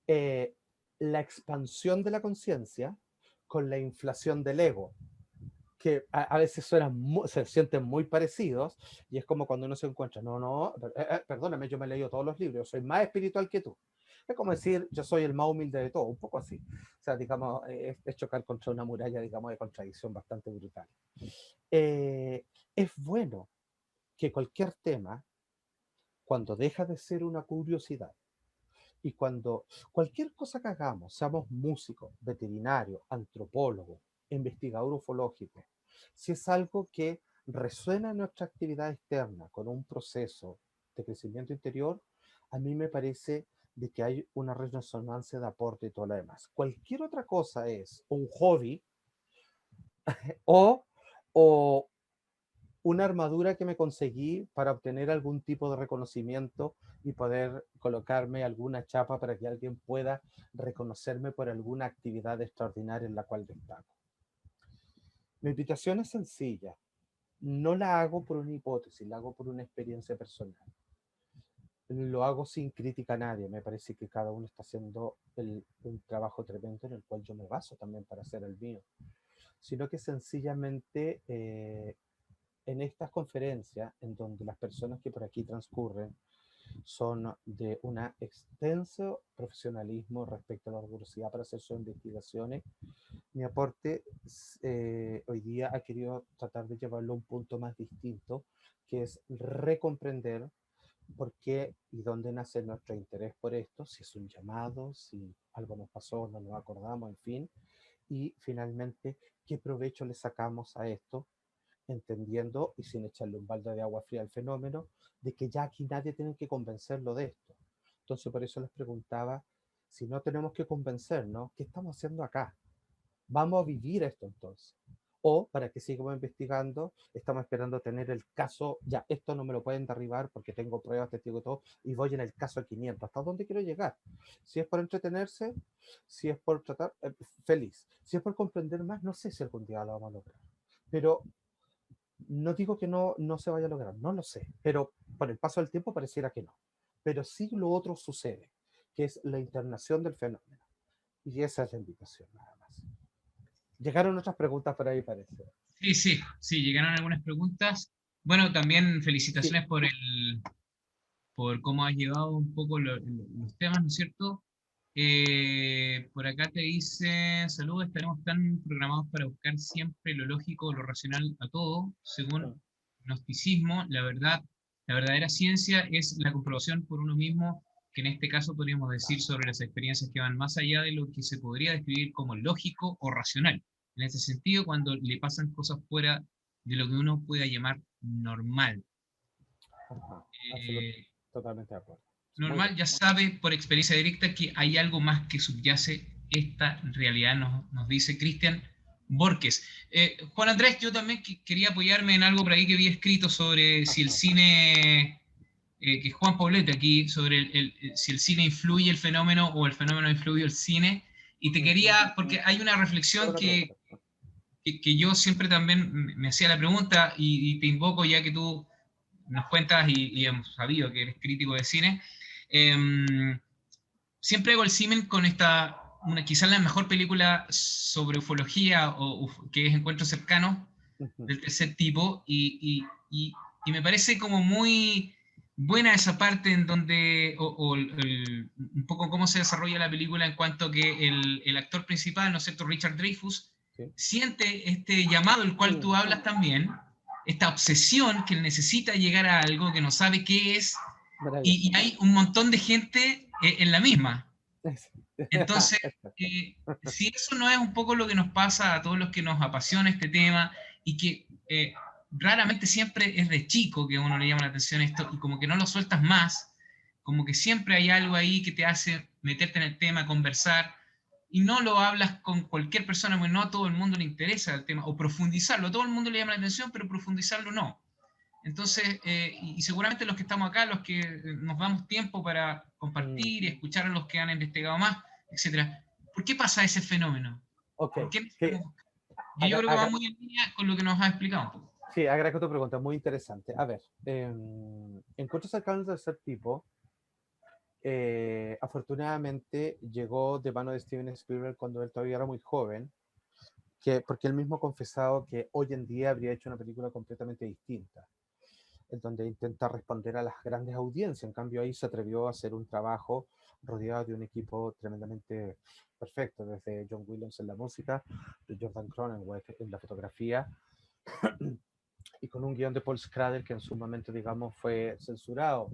eh, la expansión de la conciencia con la inflación del ego, que a veces se sienten muy parecidos, y es como cuando uno se encuentra, no, perdóname, yo me he leído todos los libros, yo soy más espiritual que tú. Es como decir, yo soy el más humilde de todo, un poco así. O sea, digamos, es chocar contra una muralla, digamos, de contradicción bastante brutal. Es bueno que cualquier tema, cuando deja de ser una curiosidad y cuando cualquier cosa que hagamos, seamos músicos, veterinarios, antropólogos, investigador ufológico, si es algo que resuena en nuestra actividad externa con un proceso de crecimiento interior, a mí me parece de que hay una resonancia de aporte y todo lo demás. Cualquier otra cosa es un hobby o, o una armadura que me conseguí para obtener algún tipo de reconocimiento y poder colocarme alguna chapa para que alguien pueda reconocerme por alguna actividad extraordinaria en la cual destaco. Mi invitación es sencilla. No la hago por una hipótesis, la hago por una experiencia personal. Lo hago sin crítica a nadie. Me parece que cada uno está haciendo un trabajo tremendo en el cual yo me baso también para hacer el mío. Sino que sencillamente en estas conferencias, en donde las personas que por aquí transcurren son de un extenso profesionalismo respecto a la rigurosidad para hacer sus investigaciones, mi aporte hoy día ha querido tratar de llevarlo a un punto más distinto, que es recomprender por qué y dónde nace nuestro interés por esto, si es un llamado, si algo nos pasó, no nos acordamos, en fin, y finalmente, qué provecho le sacamos a esto, entendiendo y sin echarle un balde de agua fría al fenómeno, de que ya aquí nadie tiene que convencerlo de esto. Entonces, por eso les preguntaba, si no tenemos que convencernos, ¿qué estamos haciendo acá? ¿Vamos a vivir esto entonces? O para que sigamos investigando, estamos esperando tener el caso, ya, esto no me lo pueden derribar porque tengo pruebas, testigos y todo, y voy en el caso 500. ¿Hasta dónde quiero llegar? Si es por entretenerse, si es por tratar, feliz. Si es por comprender más, no sé si algún día lo vamos a lograr. Pero no digo que no se vaya a lograr, no lo sé, pero por el paso del tiempo pareciera que no. Pero sí lo otro sucede, que es la internación del fenómeno. Y esa es la invitación, nada más. Llegaron otras preguntas por ahí, parece. Sí, sí, sí, llegaron algunas preguntas. Bueno, también Sí. felicitaciones por cómo has llevado un poco los temas, ¿no es cierto? Por acá te dicen, saludos, estaremos tan programados para buscar siempre lo lógico, lo racional a todo, según gnosticismo, la verdadera ciencia es la comprobación por uno mismo, que en este caso podríamos decir sobre las experiencias que van más allá de lo que se podría describir como lógico o racional. En ese sentido, cuando le pasan cosas fuera de lo que uno pueda llamar normal. Ajá, Eh, totalmente de acuerdo. Muy bien. Normal ya sabe por experiencia directa que hay algo más que subyace esta realidad, nos dice Cristian Borges. Juan Andrés, yo también quería apoyarme en algo por ahí que había escrito sobre si el Ajá. cine, que es Juan Poblete aquí, sobre si el cine influye el fenómeno o el fenómeno influye el cine. Y te quería, porque hay una reflexión Buena pregunta. que yo siempre también me hacía la pregunta y te invoco ya que tú nos cuentas y hemos sabido que eres crítico de cine. Siempre hago el símil con quizás la mejor película sobre ufología que es Encuentros Cercanos Ujú. del tercer tipo y me parece como muy buena esa parte en donde, un poco cómo se desarrolla la película en cuanto que el actor principal, ¿no es cierto?, Richard Dreyfuss, Sí. siente este llamado del cual tú hablas también, esta obsesión que él necesita llegar a algo que no sabe qué es, Maravilloso. y hay un montón de gente en la misma. Entonces, Exacto. si eso no es un poco lo que nos pasa a todos los que nos apasiona este tema y que raramente siempre es de chico que a uno le llama la atención esto y como que no lo sueltas más, como que siempre hay algo ahí que te hace meterte en el tema, conversar y no lo hablas con cualquier persona, porque no a todo el mundo le interesa el tema, o profundizarlo, a todo el mundo le llama la atención, pero profundizarlo no. Entonces, y seguramente los que estamos acá, los que nos damos tiempo para Mm, compartir y escuchar a los que han investigado más, etcétera. ¿Por qué pasa ese fenómeno? ok. ¿Por qué Que necesitamos buscar? Yo creo que va muy en línea con lo que nos ha explicado un poco. sí, agradezco tu pregunta, muy interesante. A ver, encuentros cercanos del tercer tipo, afortunadamente llegó de mano de Steven Spielberg cuando él todavía era muy joven, porque él mismo ha confesado que hoy en día habría hecho una película completamente distinta, en donde intenta responder a las grandes audiencias. En cambio, ahí se atrevió a hacer un trabajo rodeado de un equipo tremendamente perfecto, desde John Williams en la música, de Jordan Cronenweth en la fotografía, y con un guión de Paul Schrader que en su momento, digamos, fue censurado,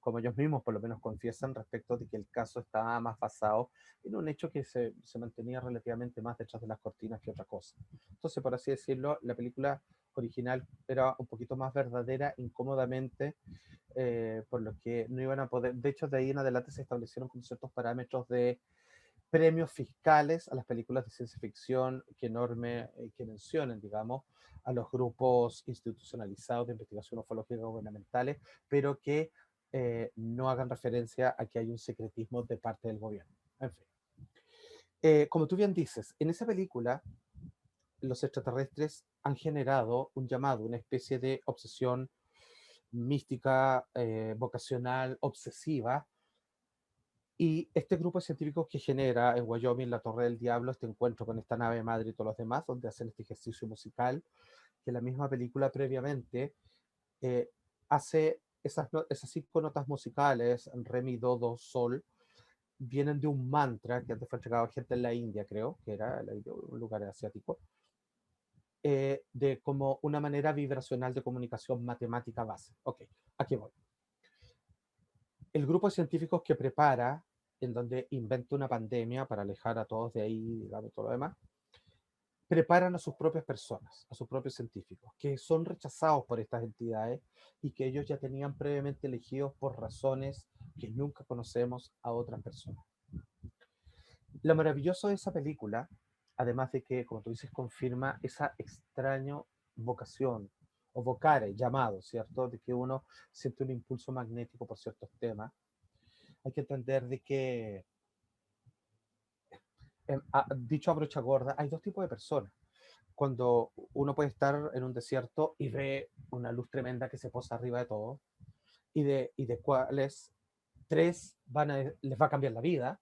como ellos mismos por lo menos confiesan, respecto de que el caso estaba más basado en un hecho que se mantenía relativamente más detrás de las cortinas que otra cosa. Entonces, por así decirlo, la película original era un poquito más verdadera, incómodamente, por lo que no iban a poder, de hecho de ahí en adelante se establecieron con ciertos parámetros de premios fiscales a las películas de ciencia ficción que mencionen, digamos, a los grupos institucionalizados de investigación ufológica gubernamentales, pero que no hagan referencia a que hay un secretismo de parte del gobierno. En fin. Como tú bien dices, en esa película los extraterrestres han generado un llamado, una especie de obsesión mística, vocacional, obsesiva. Y este grupo de científicos que genera en Wyoming la Torre del Diablo, este encuentro con esta nave madre y todos los demás, donde hacen este ejercicio musical, que la misma película previamente eh, hace esas 5 notas musicales, re, mi, do, sol, vienen de un mantra que antes fue entregado a gente en la India, creo, que era un lugar asiático, de como una manera vibracional de comunicación matemática base. Ok, aquí voy. El grupo de científicos que prepara, en donde inventa una pandemia para alejar a todos de ahí, digamos, todo lo demás, preparan a sus propias personas, a sus propios científicos, que son rechazados por estas entidades y que ellos ya tenían previamente elegidos por razones que nunca conocemos a otras personas. Lo maravilloso de esa película, además de que, como tú dices, confirma esa extraña vocación o vocare, llamado, ¿cierto? De que uno siente un impulso magnético por ciertos temas. Hay que entender de que, dicho a brocha gorda, hay 2 tipos de personas. Cuando uno puede estar en un desierto y ve una luz tremenda que se posa arriba de todo, y de cuáles 3 les va a cambiar la vida,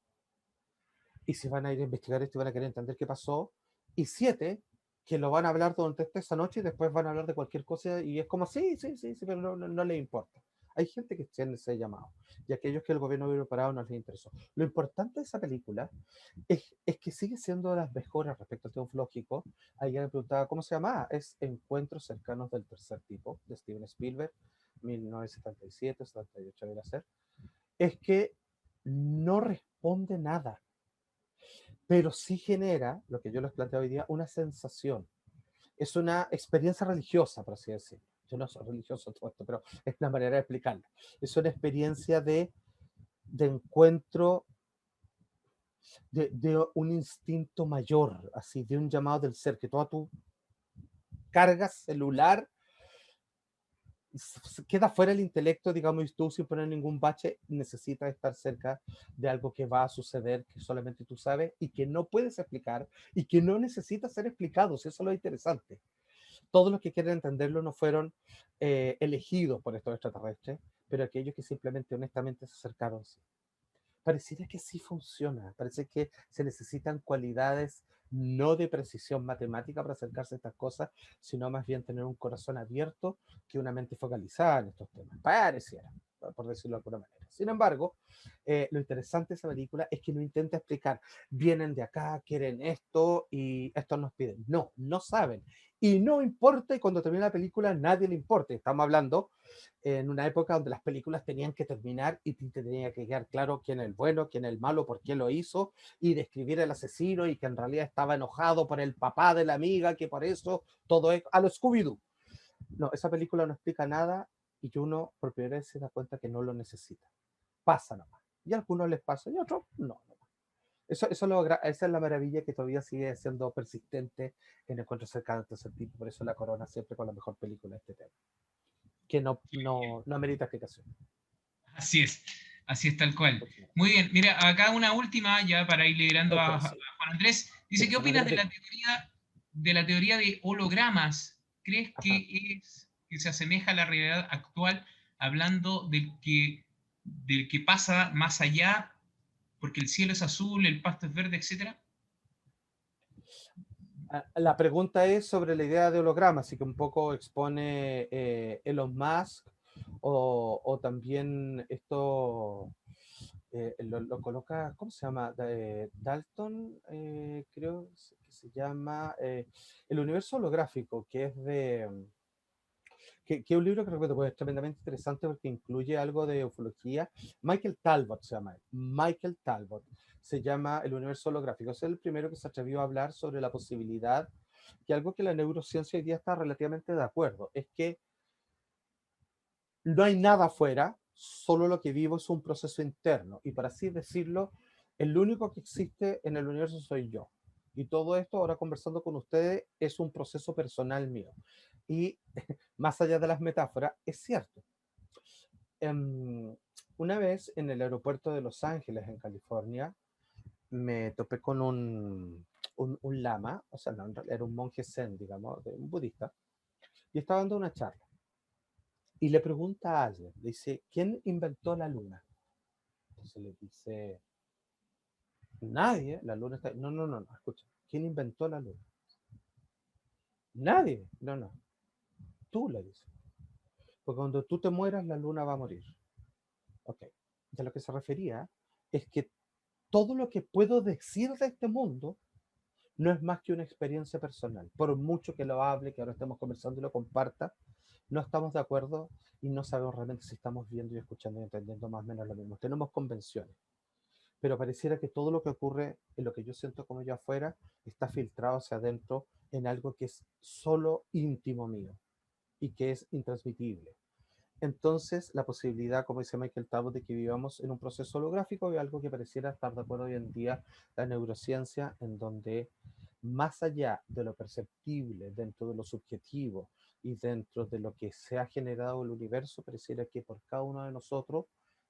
y si van a ir a investigar esto y van a querer entender qué pasó, y 7 que lo van a hablar durante esa noche y después van a hablar de cualquier cosa y es como, sí, sí, sí, sí, pero no les importa. Hay gente que tiene ese llamado y aquellos que el gobierno había preparado no les interesó. Lo importante de esa película es que sigue siendo de las mejores respecto al tema ufológico. Alguien me preguntaba cómo se llama. Es Encuentros cercanos del tercer tipo, de Steven Spielberg, 1977, 78 debería ser. Es que no responde nada, pero sí genera, lo que yo les planteo hoy día, una sensación. Es una experiencia religiosa, por así decirlo. Yo no soy religioso todo esto, pero es la manera de explicarlo. Es una experiencia de encuentro de un instinto mayor, así, de un llamado del ser, que toda tu carga celular queda fuera el intelecto, digamos, y tú sin poner ningún bache necesitas estar cerca de algo que va a suceder, que solamente tú sabes y que no puedes explicar y que no necesita ser explicado, si eso es lo interesante. Todos los que quieren entenderlo no fueron elegidos por estos extraterrestres, pero aquellos que simplemente honestamente se acercaron, sí. Pareciera que sí funciona, parece que se necesitan cualidades no de precisión matemática para acercarse a estas cosas, sino más bien tener un corazón abierto que una mente focalizada en estos temas. Pareciera, por decirlo de alguna manera. Sin embargo, lo interesante de esa película es que no intenta explicar, vienen de acá, quieren esto y estos nos piden. No, no saben. Y no importa, y cuando termina la película nadie le importa. Estamos hablando en una época donde las películas tenían que terminar y te tenía que quedar claro quién es el bueno, quién es el malo, por qué lo hizo, y describir al asesino y que en realidad estaba enojado por el papá de la amiga, que por eso todo es a lo Scooby-Doo. No, esa película no explica nada y que uno por primera vez se da cuenta que no lo necesita. Pasa nomás. Y a algunos les pasa y a otros no. Esa es la maravilla que todavía sigue siendo persistente en encuentros cercanos de ese tipo. Por eso la corona siempre con la mejor película de este tema, que no amerita explicación. Así es tal cual. Muy bien, mira, acá una última ya para ir liberando a Juan Andrés. Dice, ¿qué opinas de la teoría de hologramas? ¿Crees que se asemeja a la realidad actual, hablando del que pasa más allá, porque el cielo es azul, el pasto es verde, etcétera? La pregunta es sobre la idea de holograma, así que un poco expone Elon Musk o también esto, lo coloca, ¿cómo se llama? Dalton, creo que se llama El universo holográfico, que es que es un libro que repito, pues, es tremendamente interesante porque incluye algo de ufología. Michael Talbot se llama él. Michael Talbot. Se llama El universo holográfico. Es el primero que se atrevió a hablar sobre la posibilidad, que algo que la neurociencia hoy día está relativamente de acuerdo, es que no hay nada afuera, solo lo que vivo es un proceso interno. Y para así decirlo, el único que existe en el universo soy yo. Y todo esto, ahora conversando con ustedes, es un proceso personal mío. Y más allá de las metáforas, es cierto. Una vez en el aeropuerto de Los Ángeles, en California, me topé con un lama, o sea, no, en realidad era un monje zen, digamos, un budista, y estaba dando una charla. Y le pregunta a alguien, le dice, ¿quién inventó la luna? Entonces le dice, nadie, la luna está... No, no, no, no, escucha, ¿quién inventó la luna? Nadie, no, no, tú le dices. Porque cuando tú te mueras, la luna va a morir. Ok, de lo que se refería es que todo lo que puedo decir de este mundo no es más que una experiencia personal. Por mucho que lo hable, que ahora estemos conversando y lo comparta, no estamos de acuerdo y no sabemos realmente si estamos viendo y escuchando y entendiendo más o menos lo mismo. Tenemos convenciones, pero pareciera que todo lo que ocurre en lo que yo siento como yo afuera está filtrado hacia adentro en algo que es solo íntimo mío y que es intransmitible. Entonces, la posibilidad, como dice Michael Talbot, de que vivamos en un proceso holográfico es algo que pareciera estar de acuerdo hoy en día la neurociencia, en donde más allá de lo perceptible, dentro de lo subjetivo y dentro de lo que se ha generado el universo, pareciera que por cada uno de nosotros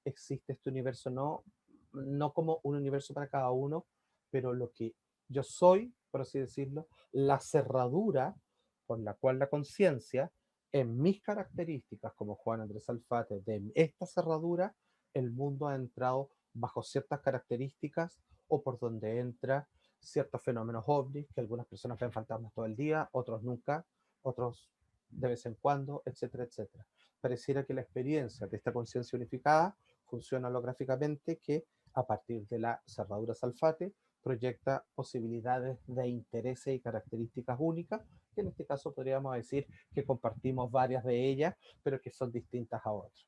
existe este universo, no como un universo para cada uno, pero lo que yo soy, por así decirlo, la cerradura por la cual la conciencia, en mis características como Juan Andrés Alfate, de esta cerradura, el mundo ha entrado bajo ciertas características o por donde entra ciertos fenómenos ovnis, que algunas personas ven fantasmas todo el día, otros nunca, otros de vez en cuando, etcétera, etcétera. Pareciera que la experiencia de esta conciencia unificada funciona holográficamente, que a partir de la cerradura Salfate proyecta posibilidades de intereses y características únicas, que en este caso podríamos decir que compartimos varias de ellas, pero que son distintas a otras.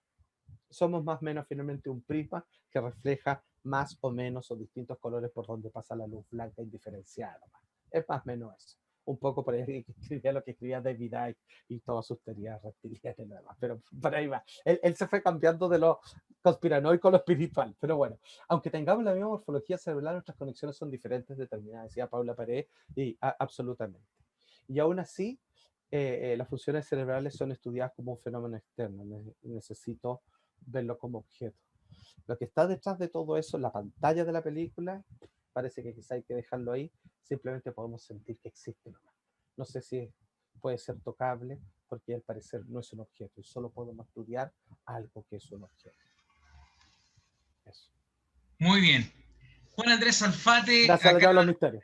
Somos más o menos finalmente un prisma que refleja más o menos o distintos colores por donde pasa la luz blanca indiferenciada. Es más o menos eso. Un poco por ahí que escribía lo que escribía David Icke y todas sus teorías reptilianas y lo demás, pero por ahí va. Él se fue cambiando de lo conspiranoico a lo espiritual, pero bueno, aunque tengamos la misma morfología cerebral, nuestras conexiones son diferentes, determinadas, decía Paula Pared, y absolutamente. Y aún así, las funciones cerebrales son estudiadas como un fenómeno externo. Necesito verlo como objeto. Lo que está detrás de todo eso, la pantalla de la película, parece que quizá hay que dejarlo ahí, simplemente podemos sentir que existe nomás. No sé si puede ser tocable, porque al parecer no es un objeto, y solo podemos estudiar algo que es un objeto. Eso. Muy bien. Juan Andrés Alfate, gracias a la acá, llave de los misterios.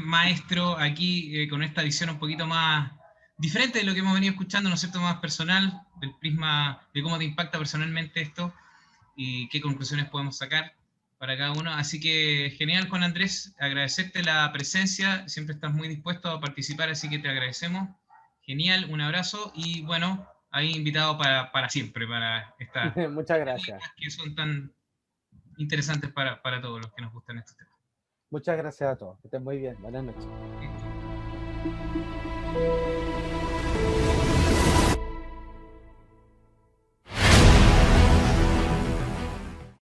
maestro, aquí con esta visión un poquito más diferente de lo que hemos venido escuchando, ¿no es cierto?, más personal, del prisma de cómo te impacta personalmente esto y qué conclusiones podemos sacar para cada uno. Así que genial, Juan Andrés, agradecerte la presencia, siempre estás muy dispuesto a participar, así que te agradecemos. Genial, un abrazo y bueno, ahí invitado para siempre, para estas Muchas gracias. que son tan interesantes para todos los que nos gustan estos temas. Muchas gracias a todos. Que estén muy bien. Buenas noches. Sí.